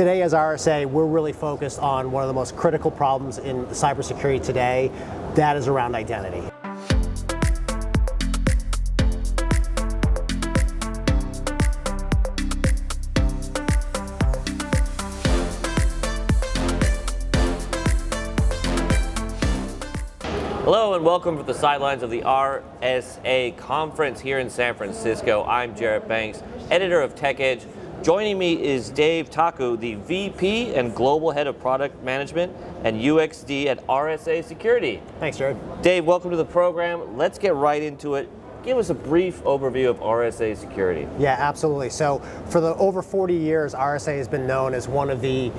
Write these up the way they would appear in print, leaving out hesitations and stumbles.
Today as RSA, we're really focused on one of the most critical problems in cybersecurity today. That is around identity. Hello and welcome to the sidelines of the RSA conference here in San Francisco. I'm Jarrett Banks, editor of Tech Edge. Joining me is Dave Taku, the VP and Global Head of Product Management and UXD at RSA Security. Thanks, Jared. Dave, welcome to the program. Let's get right into it. Give us a brief overview of RSA Security. Yeah, absolutely. So for the over 40 years, RSA has been known as one of the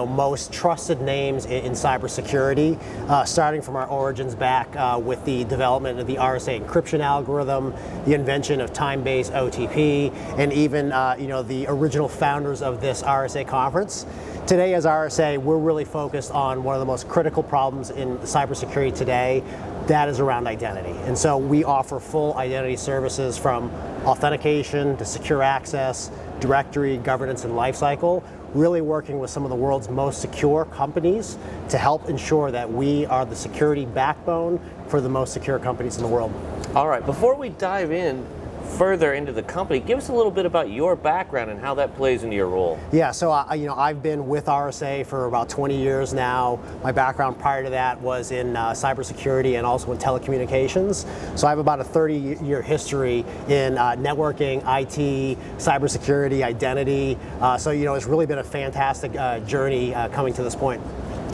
most trusted names in cybersecurity, starting from our origins back with the development of the RSA encryption algorithm, the invention of time-based OTP, and even the original founders of this RSA conference. Today as RSA, we're really focused on one of the most critical problems in cybersecurity today. That is around identity. And so we offer full identity services from authentication to secure access, directory, governance, and lifecycle, really working with some of the world's most secure companies to help ensure that we are the security backbone for the most secure companies in the world. All right, before we dive in further into the company, give us a little bit about your background and how that plays into your role. Yeah, so I've been with RSA for about 20 years now. My background prior to that was in cybersecurity and also in telecommunications. So I have about a 30-year history in networking, IT, cybersecurity, identity. So it's really been a fantastic journey coming to this point.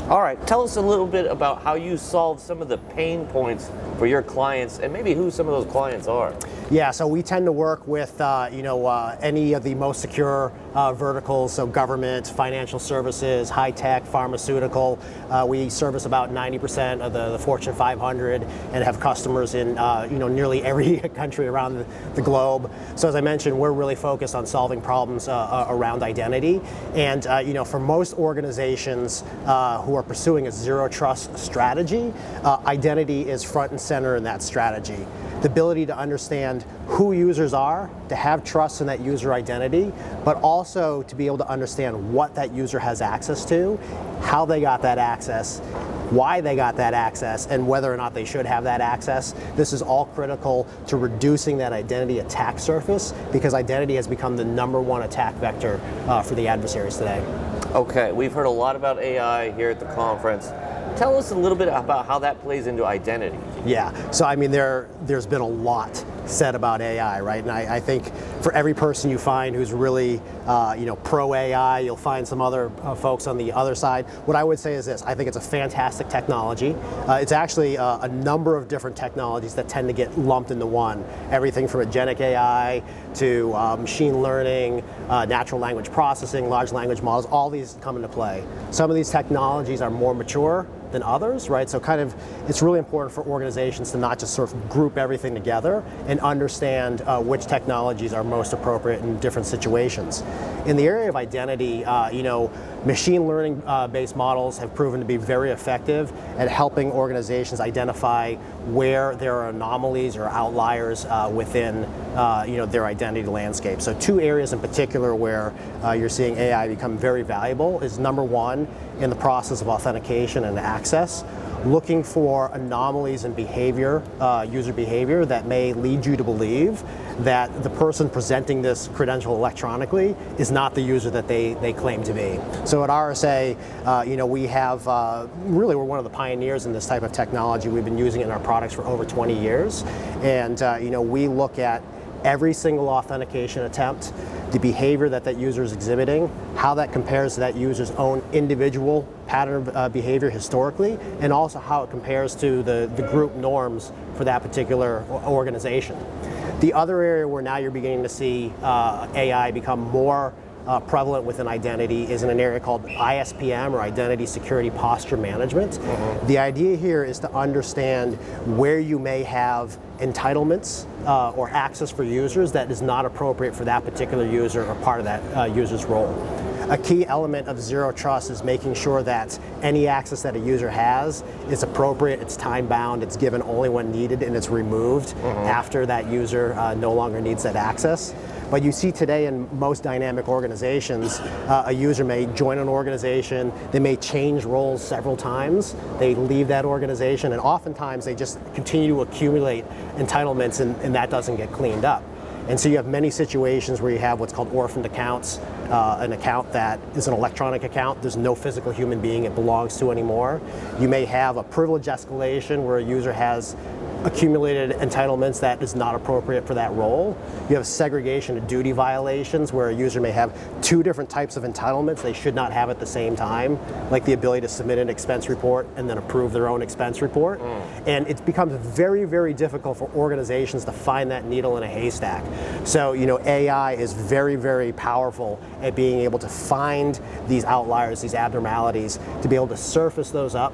All right, tell us a little bit about how you solve some of the pain points for your clients and maybe who some of those clients are. Yeah, so we tend to work with any of the most secure verticals, so government, financial services, high tech, pharmaceutical. We service about 90% of the Fortune 500 and have customers in nearly every country around the globe. So as I mentioned, we're really focused on solving problems around identity. And for most organizations who are pursuing a zero trust strategy, identity is front and center in that strategy. The ability to understand who users are, to have trust in that user identity, but also to be able to understand what that user has access to, how they got that access, why they got that access, and whether or not they should have that access. This is all critical to reducing that identity attack surface, because identity has become the #1 attack vector for the adversaries today. Okay, we've heard a lot about AI here at the conference. Tell us a little bit about how that plays into identity. Yeah, so there's been a lot said about AI, right? And I think for every person you find who's really pro AI, you'll find some other folks on the other side. What I would say is this: I think it's a fantastic technology. It's actually a number of different technologies that tend to get lumped into one. Everything from agentic AI to machine learning, natural language processing, large language models, all these come into play. Some of these technologies are more mature than others, right? So it's really important for organizations to not just sort of group everything together and understand which technologies are most appropriate in different situations. In the area of identity, machine learning based models have proven to be very effective at helping organizations identify where there are anomalies or outliers within their identity landscape. So two areas in particular where you're seeing AI become very valuable is #1, in the process of authentication and access, looking for anomalies in behavior, user behavior, that may lead you to believe that the person presenting this credential electronically is not the user that they claim to be. So at RSA, we have, we're one of the pioneers in this type of technology. We've been using it in our products for over 20 years. And we look at every single authentication attempt, the behavior that user is exhibiting, how that compares to that user's own individual pattern of behavior historically, and also how it compares to the group norms for that particular organization. The other area where now you're beginning to see AI become more prevalent within identity is in an area called ISPM, or Identity Security Posture Management. Mm-hmm. The idea here is to understand where you may have entitlements or access for users that is not appropriate for that particular user or part of that user's role. A key element of zero trust is making sure that any access that a user has is appropriate, it's time bound, it's given only when needed, and it's removed after that user no longer needs that access. But you see today in most dynamic organizations, a user may join an organization, they may change roles several times, they leave that organization, and oftentimes they just continue to accumulate entitlements and that doesn't get cleaned up. And so you have many situations where you have what's called orphaned accounts, an account that is an electronic account, there's no physical human being it belongs to anymore. You may have a privilege escalation where a user has accumulated entitlements that is not appropriate for that role. You have segregation of duty violations where a user may have two different types of entitlements they should not have at the same time, like the ability to submit an expense report and then approve their own expense report. And it becomes very, very difficult for organizations to find that needle in a haystack. So, AI is very, very powerful at being able to find these outliers, these abnormalities, to be able to surface those up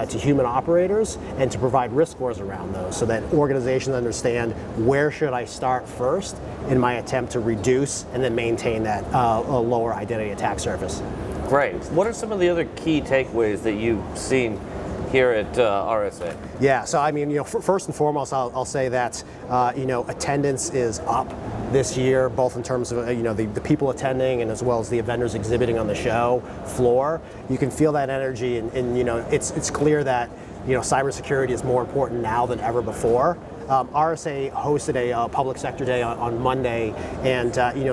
to human operators and to provide risk scores around those so that organizations understand where should I start first in my attempt to reduce and then maintain that lower identity attack surface. Great. What are some of the other key takeaways that you've seen here at RSA? Yeah, so first and foremost, I'll say that attendance is up this year, both in terms of the people attending and as well as the vendors exhibiting on the show floor. You can feel that energy, and it's clear that cybersecurity is more important now than ever before. RSA hosted a public sector day on Monday, and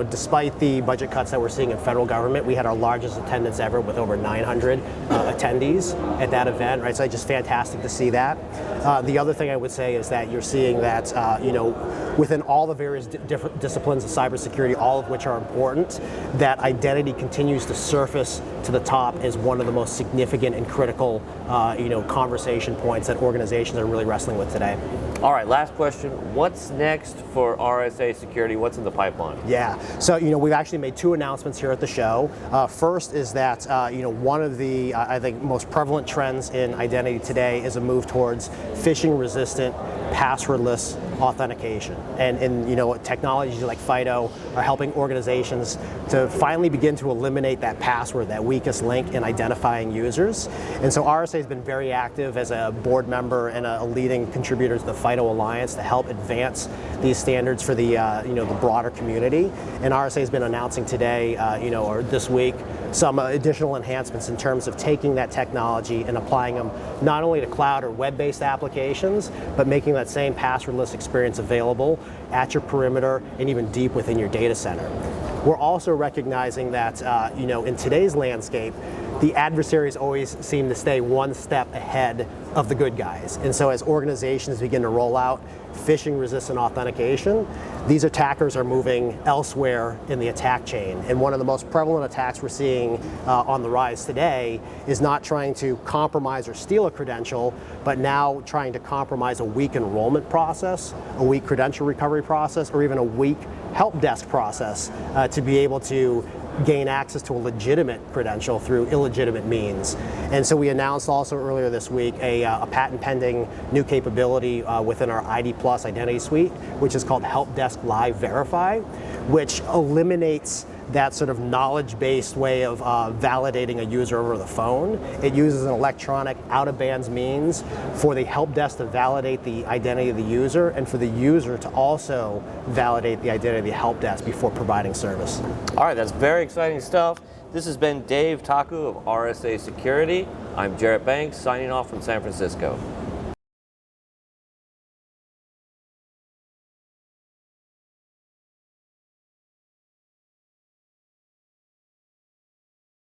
despite the budget cuts that we're seeing in federal government, we had our largest attendance ever with over 900 attendees at that event. Right, so it's just fantastic to see that. The other thing I would say is that you're seeing that within all the various different disciplines of cybersecurity, all of which are important, that identity continues to surface to the top as one of the most significant and critical conversation points that organizations are really wrestling with today. All right, last question. What's next for RSA Security? What's in the pipeline? Yeah, so we've actually made two announcements here at the show. First is that one of the I think most prevalent trends in identity today is a move towards phishing-resistant, passwordless authentication, and technologies like FIDO are helping organizations to finally begin to eliminate that password, that weakest link in identifying users. And so RSA has been very active as a board member and a leading contributor to the FIDO Alliance to help advance these standards for the the broader community. And RSA has been announcing today, or this week, some additional enhancements in terms of taking that technology and applying them not only to cloud or web-based applications, but making that same passwordless experience available at your perimeter and even deep within your data center. We're also recognizing that in today's landscape, the adversaries always seem to stay one step ahead of the good guys. And so as organizations begin to roll out phishing-resistant authentication, these attackers are moving elsewhere in the attack chain. And one of the most prevalent attacks we're seeing on the rise today is not trying to compromise or steal a credential, but now trying to compromise a weak enrollment process, a weak credential recovery process, or even a weak help desk process to be able to gain access to a legitimate credential through illegitimate means. And so we announced also earlier this week a patent pending new capability within our ID Plus identity suite, which is called Help Desk Live Verify, which eliminates that sort of knowledge-based way of validating a user over the phone. It uses an electronic out-of-bands means for the help desk to validate the identity of the user and for the user to also validate the identity of the help desk before providing service. All right, that's very exciting stuff. This has been Dave Taku of RSA Security. I'm Jarrett Banks, signing off from San Francisco.